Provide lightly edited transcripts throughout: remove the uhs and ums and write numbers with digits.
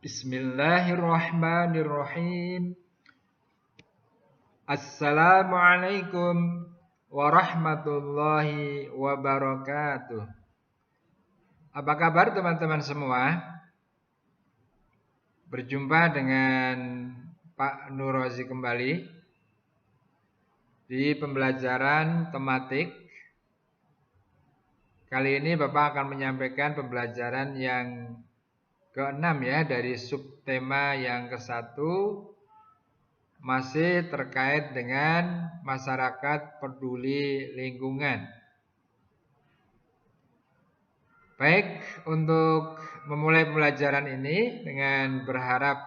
Bismillahirrahmanirrahim. Assalamualaikum warahmatullahi wabarakatuh. Apa kabar teman-teman semua? Berjumpa dengan Pak Nur Rozi kembali di pembelajaran tematik. Kali ini Bapak akan menyampaikan pembelajaran yang ke-6 ya, dari subtema yang ke-1, masih terkait dengan masyarakat peduli lingkungan. Baik, untuk memulai pembelajaran ini dengan berharap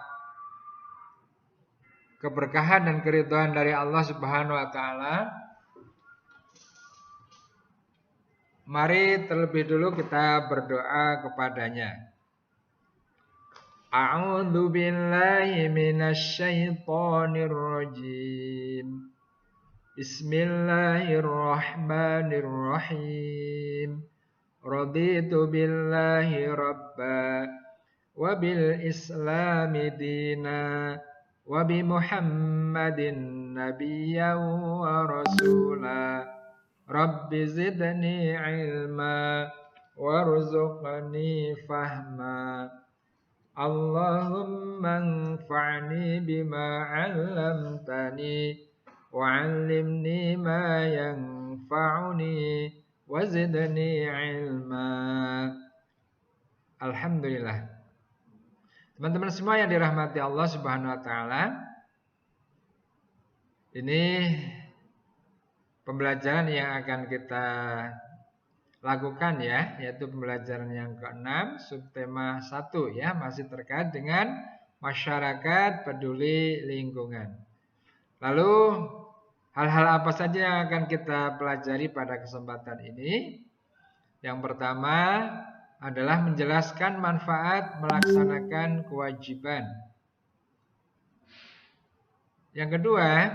keberkahan dan keridhaan dari Allah Subhanahu wa taala, mari terlebih dulu kita berdoa kepadanya. A'udzu billahi minasy syaithanir rajim. Bismillahirrahmanirrahim. Raditu billahi rabba wa bil islami dina wa bi Muhammadin nabiyyan wa rasula. Rabbi zidni ilma warzuqni fahma. Allahumma anfa'ni bima 'allamtani wa'allimni ma yanfa'uni wazidni ilma. Alhamdulillah. Teman-teman semua yang dirahmati Allah Subhanahu wa taala, ini pembelajaran yang akan kita lakukan ya, yaitu pembelajaran yang ke-6 subtema 1 ya, masih terkait dengan masyarakat peduli lingkungan. Lalu hal-hal apa saja yang akan kita pelajari pada kesempatan ini? Yang pertama adalah menjelaskan manfaat melaksanakan kewajiban. Yang kedua,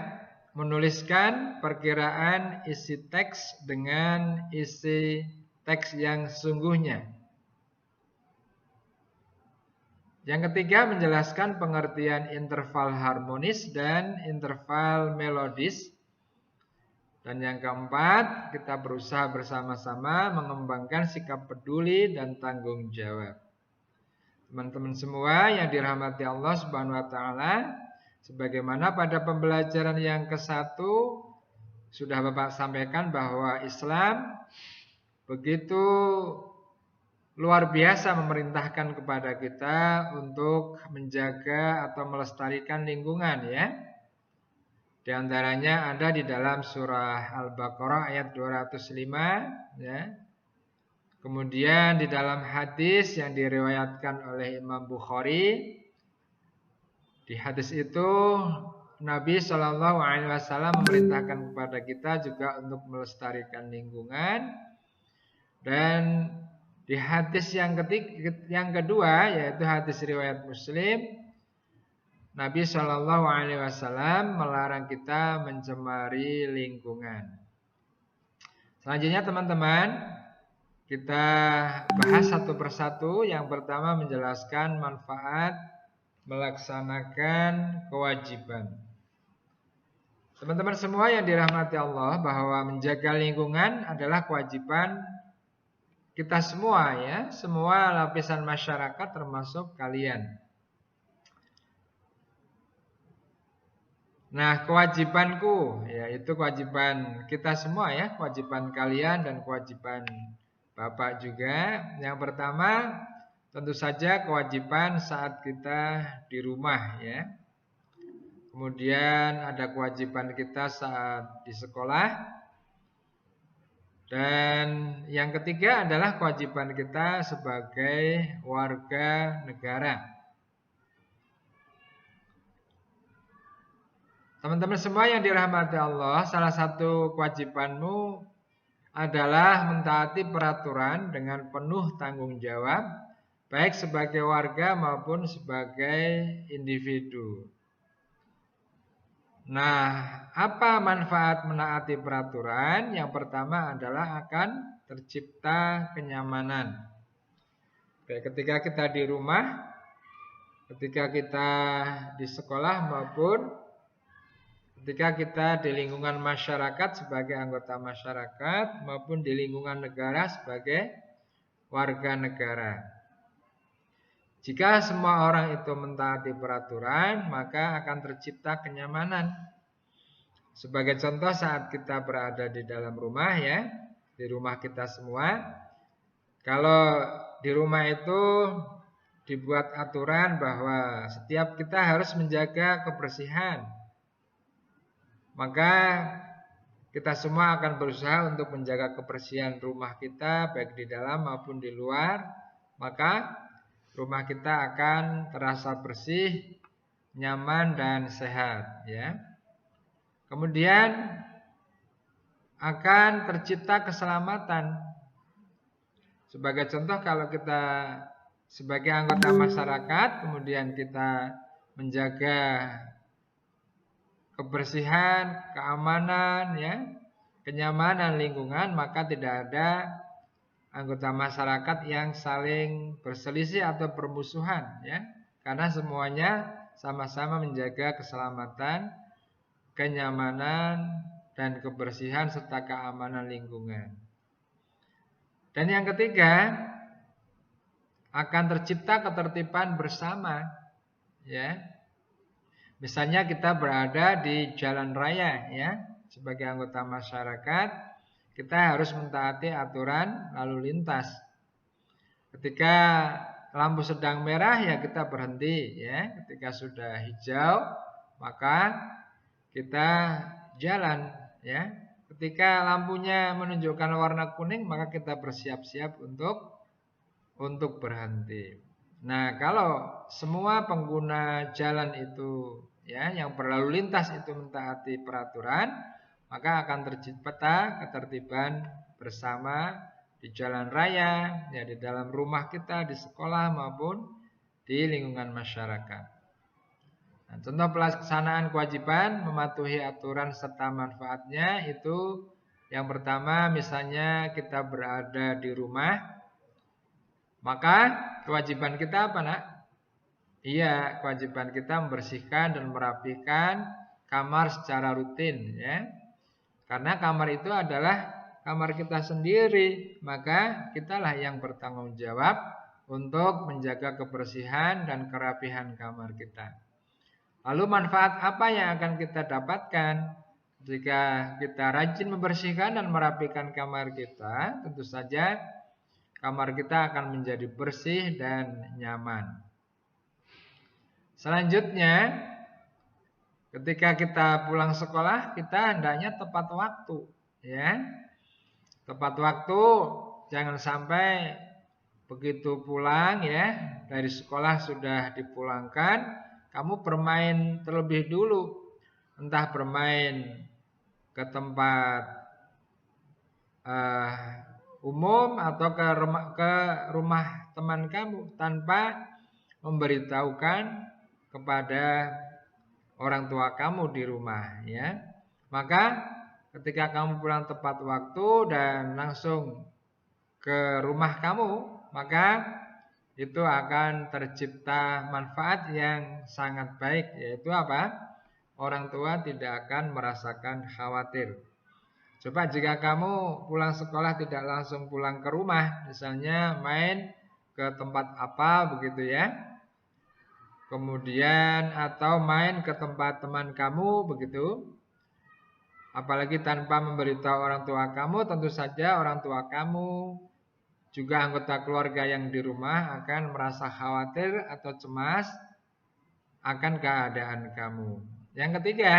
menuliskan perkiraan isi teks dengan isi teks yang sesungguhnya. Yang ketiga, menjelaskan pengertian interval harmonis dan interval melodis. Dan yang keempat, kita berusaha bersama-sama mengembangkan sikap peduli dan tanggung jawab. Teman-teman semua yang dirahmati Allah Subhanahu wa taala, sebagaimana pada pembelajaran yang ke-1 sudah Bapak sampaikan bahwa Islam begitu luar biasa memerintahkan kepada kita untuk menjaga atau melestarikan lingkungan ya. Di antaranya ada di dalam surah Al-Baqarah ayat 205 ya. Kemudian di dalam hadis yang diriwayatkan oleh Imam Bukhari, di hadis itu Nabi Shallallahu Alaihi Wasallam memerintahkan kepada kita juga untuk melestarikan lingkungan. Dan di hadis yang kedua, yaitu hadis riwayat Muslim, Nabi Shallallahu Alaihi Wasallam melarang kita mencemari lingkungan. Selanjutnya teman-teman, kita bahas satu persatu. Yang pertama menjelaskan manfaat melaksanakan kewajiban. Teman-teman semua yang dirahmati Allah, bahwa menjaga lingkungan adalah kewajiban kita semua ya, semua lapisan masyarakat termasuk kalian. Nah, kewajibanku yaitu kewajiban kita semua ya, kewajiban kalian dan kewajiban Bapak juga. Yang pertama tentu saja kewajiban saat kita di rumah ya. Kemudian ada kewajiban kita saat di sekolah. Dan yang ketiga adalah kewajiban kita sebagai warga negara. Teman-teman semua yang dirahmati Allah, salah satu kewajibanmu adalah mentaati peraturan dengan penuh tanggung jawab, baik sebagai warga maupun sebagai individu. Nah, apa manfaat menaati peraturan? Yang pertama adalah akan tercipta kenyamanan. Baik ketika kita di rumah, ketika kita di sekolah maupun ketika kita di lingkungan masyarakat sebagai anggota masyarakat maupun di lingkungan negara sebagai warga negara. Jika semua orang itu mentaati peraturan, maka akan tercipta kenyamanan. Sebagai contoh saat kita berada di dalam rumah ya, di rumah kita semua, kalau di rumah itu dibuat aturan bahwa setiap kita harus menjaga kebersihan, maka kita semua akan berusaha untuk menjaga kebersihan rumah kita baik di dalam maupun di luar, maka rumah kita akan terasa bersih, nyaman dan sehat ya. Kemudian akan tercipta keselamatan. Sebagai contoh kalau kita sebagai anggota masyarakat kemudian kita menjaga kebersihan, keamanan ya, kenyamanan lingkungan, maka tidak ada anggota masyarakat yang saling berselisih atau bermusuhan ya, karena semuanya sama-sama menjaga keselamatan, kenyamanan dan kebersihan serta keamanan lingkungan. Dan yang ketiga, akan tercipta ketertiban bersama ya. Misalnya kita berada di jalan raya ya, sebagai anggota masyarakat kita harus mentaati aturan lalu lintas. Ketika lampu sedang merah ya kita berhenti ya. Ketika sudah hijau maka kita jalan ya. Ketika lampunya menunjukkan warna kuning maka kita bersiap-siap untuk berhenti. Nah, kalau semua pengguna jalan itu ya yang berlalu lintas itu mentaati peraturan, maka akan tercipta ketertiban bersama di jalan raya, ya di dalam rumah kita, di sekolah maupun di lingkungan masyarakat. Nah, contoh pelaksanaan kewajiban mematuhi aturan serta manfaatnya itu yang pertama misalnya kita berada di rumah, maka kewajiban kita apa nak? Iya, kewajiban kita membersihkan dan merapikan kamar secara rutin ya. Karena kamar itu adalah kamar kita sendiri, maka kitalah yang bertanggung jawab untuk menjaga kebersihan dan kerapihan kamar kita. Lalu manfaat apa yang akan kita dapatkan jika kita rajin membersihkan dan merapikan kamar kita? Tentu saja kamar kita akan menjadi bersih dan nyaman. Selanjutnya, ketika kita pulang sekolah, kita hendaknya tepat waktu, ya. Tepat waktu, jangan sampai begitu pulang ya dari sekolah sudah dipulangkan, kamu bermain terlebih dulu, entah bermain ke tempat umum atau ke rumah teman kamu tanpa memberitahukan kepada orang tua kamu di rumah ya. Maka ketika kamu pulang tepat waktu dan langsung ke rumah kamu, maka itu akan tercipta manfaat yang sangat baik, yaitu apa? Orang tua tidak akan merasakan khawatir. Coba jika kamu pulang sekolah tidak langsung pulang ke rumah, misalnya main ke tempat apa begitu ya. Kemudian atau main ke tempat teman kamu begitu. Apalagi tanpa memberitahu orang tua kamu, tentu saja orang tua kamu juga anggota keluarga yang di rumah akan merasa khawatir atau cemas akan keadaan kamu. Yang ketiga,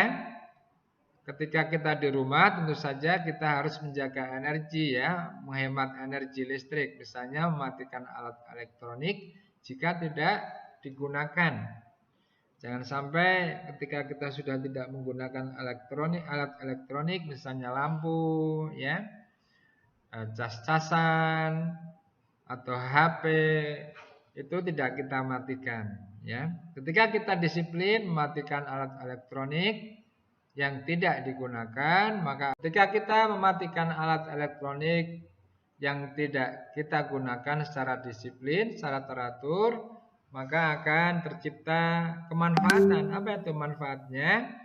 ketika kita di rumah tentu saja kita harus menjaga energi ya, menghemat energi listrik. Misalnya mematikan alat elektronik jika tidak digunakan. Jangan sampai ketika kita sudah tidak menggunakan alat elektronik, misalnya lampu, ya, cas-casan atau HP, itu tidak kita matikan. Ya, ketika kita disiplin mematikan alat elektronik yang tidak digunakan, maka ketika kita mematikan alat elektronik yang tidak kita gunakan secara disiplin, secara teratur, maka akan tercipta kemanfaatan. Apa itu manfaatnya?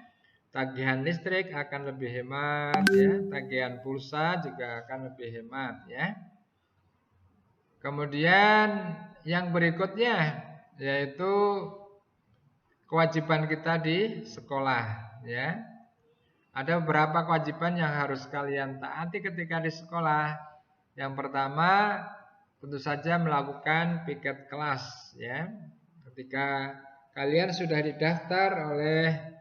Tagihan listrik akan lebih hemat ya, tagihan pulsa juga akan lebih hemat ya. Kemudian yang berikutnya yaitu kewajiban kita di sekolah ya. Ada beberapa kewajiban yang harus kalian taati ketika di sekolah. Yang pertama, tentu saja melakukan piket kelas ya. Ketika kalian sudah didaftar oleh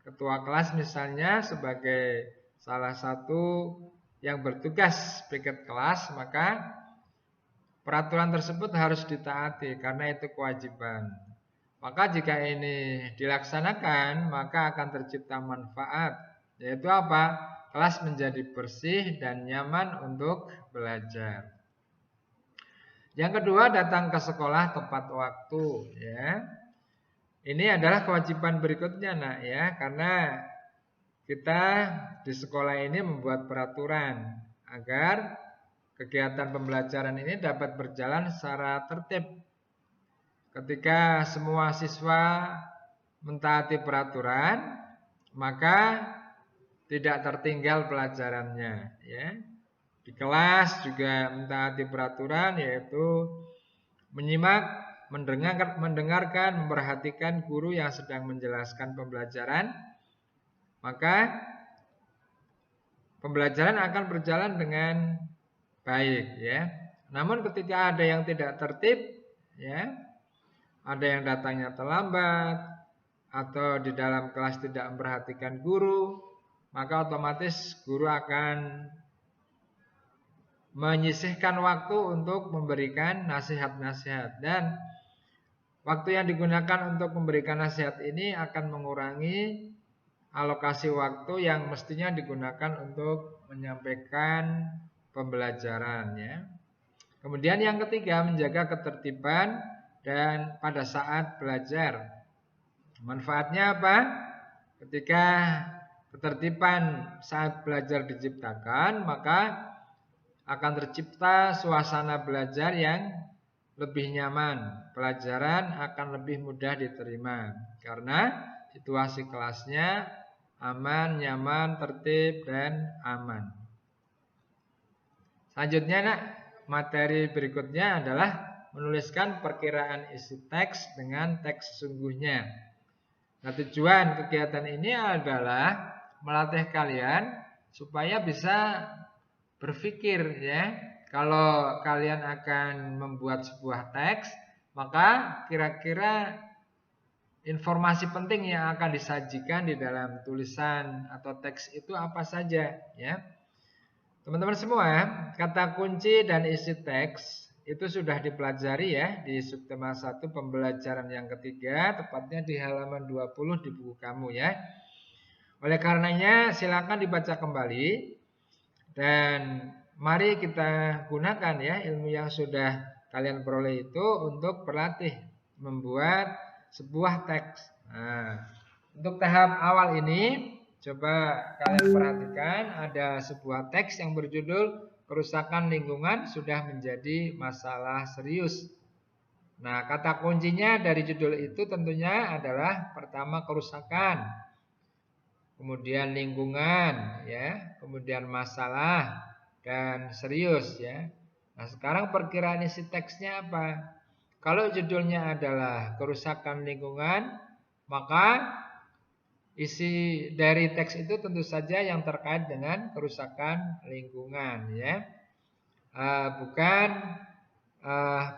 ketua kelas misalnya sebagai salah satu yang bertugas piket kelas, maka peraturan tersebut harus ditaati karena itu kewajiban. Maka jika ini dilaksanakan, maka akan tercipta manfaat, yaitu apa? Kelas menjadi bersih dan nyaman untuk belajar. Yang kedua, datang ke sekolah tepat waktu ya. Ini adalah kewajiban berikutnya nak ya, karena kita di sekolah ini membuat peraturan agar kegiatan pembelajaran ini dapat berjalan secara tertib. Ketika semua siswa mentaati peraturan, maka tidak tertinggal pelajarannya ya. Di kelas juga mentaati peraturan, yaitu menyimak, mendengarkan, memperhatikan guru yang sedang menjelaskan pembelajaran, maka pembelajaran akan berjalan dengan baik ya. Namun ketika ada yang tidak tertib ya, ada yang datangnya terlambat atau di dalam kelas tidak memperhatikan guru, maka otomatis guru akan menyisihkan waktu untuk memberikan nasihat-nasihat, dan waktu yang digunakan untuk memberikan nasihat ini akan mengurangi alokasi waktu yang mestinya digunakan untuk menyampaikan pembelajaran ya. Kemudian yang ketiga, menjaga ketertiban dan pada saat belajar. Manfaatnya apa? Ketika ketertiban saat belajar diciptakan, maka akan tercipta suasana belajar yang lebih nyaman. Pelajaran akan lebih mudah diterima karena situasi kelasnya aman, nyaman, tertib, dan aman. Selanjutnya nak, materi berikutnya adalah menuliskan perkiraan isi teks dengan teks sesungguhnya. Nah, tujuan kegiatan ini adalah melatih kalian supaya bisa berpikir ya. Kalau kalian akan membuat sebuah teks, maka kira-kira informasi penting yang akan disajikan di dalam tulisan atau teks itu apa saja ya. Teman-teman semua, kata kunci dan isi teks itu sudah dipelajari ya di subtema 1 pembelajaran yang ketiga, tepatnya di halaman 20 di buku kamu ya. Oleh karenanya silakan dibaca kembali dan mari kita gunakan ya ilmu yang sudah kalian peroleh itu untuk berlatih membuat sebuah teks. Nah, untuk tahap awal ini coba kalian perhatikan, ada sebuah teks yang berjudul kerusakan lingkungan sudah menjadi masalah serius. Nah, kata kuncinya dari judul itu tentunya adalah pertama kerusakan, kemudian lingkungan ya, kemudian masalah dan serius ya. Nah, sekarang perkiraan isi teksnya apa? Kalau judulnya adalah kerusakan lingkungan, maka isi dari teks itu tentu saja yang terkait dengan kerusakan lingkungan ya, bukan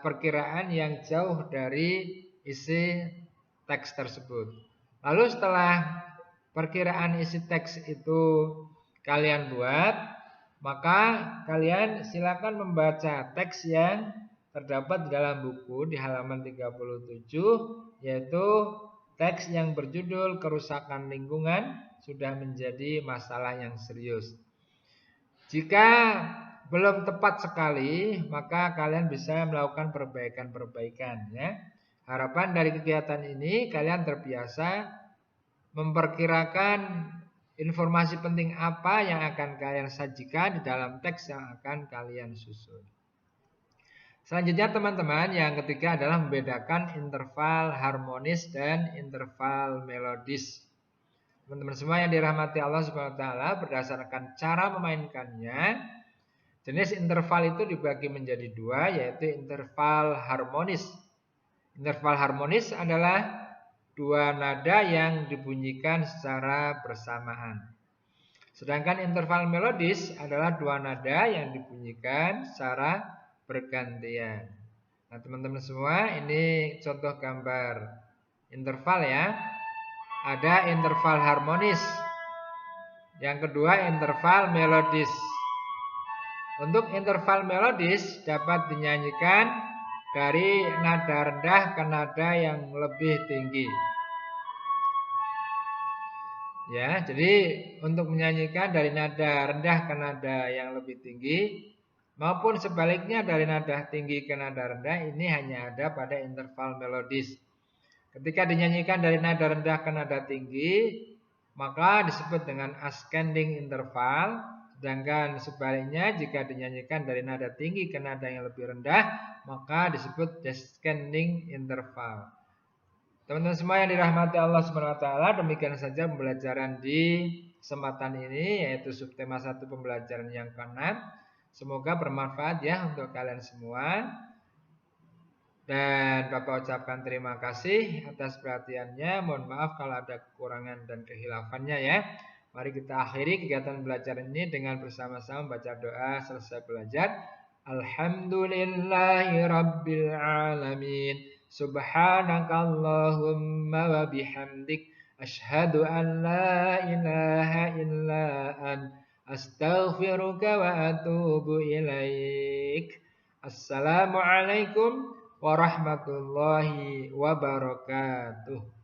perkiraan yang jauh dari isi teks tersebut. Lalu setelah perkiraan isi teks itu kalian buat, maka kalian silakan membaca teks yang terdapat di dalam buku di halaman 37, yaitu teks yang berjudul kerusakan lingkungan sudah menjadi masalah yang serius. Jika belum tepat sekali, maka kalian bisa melakukan perbaikan-perbaikan ya. Harapan dari kegiatan ini kalian terbiasa memperkirakan informasi penting apa yang akan kalian sajikan di dalam teks yang akan kalian susun. Selanjutnya teman-teman, yang ketiga adalah membedakan interval harmonis dan interval melodis. Teman-teman semua yang dirahmati Allah Subhanahu wa taala, berdasarkan cara memainkannya, jenis interval itu dibagi menjadi dua, yaitu interval harmonis. Interval harmonis adalah dua nada yang dibunyikan secara bersamaan. Sedangkan interval melodis adalah dua nada yang dibunyikan secara bergantian. Nah, teman-teman semua, ini contoh gambar interval ya. Ada interval harmonis. Yang kedua interval melodis. Untuk interval melodis dapat dinyanyikan dari nada rendah ke nada yang lebih tinggi. Ya, jadi untuk menyanyikan dari nada rendah ke nada yang lebih tinggi maupun sebaliknya dari nada tinggi ke nada rendah, ini hanya ada pada interval melodis. Ketika dinyanyikan dari nada rendah ke nada tinggi, maka disebut dengan ascending interval. Sedangkan sebaliknya, jika dinyanyikan dari nada tinggi ke nada yang lebih rendah, maka disebut descending interval. Teman-teman semua yang dirahmati Allah Subhanahu wa taala, demikian saja pembelajaran di kesempatan ini, yaitu subtema 1 pembelajaran yang ke-6. Semoga bermanfaat ya untuk kalian semua. Dan Bapak ucapkan terima kasih atas perhatiannya. Mohon maaf kalau ada kekurangan dan kehilafannya ya. Mari kita akhiri kegiatan belajar ini dengan bersama-sama baca doa selesai belajar. Alhamdulillahi Rabbil Alamin. Subhanakallahumma wa bihamdik. Ashhadu an la ilaha illa an. Astaghfiruka wa atubu ilaik. Assalamualaikum warahmatullahi wabarakatuh.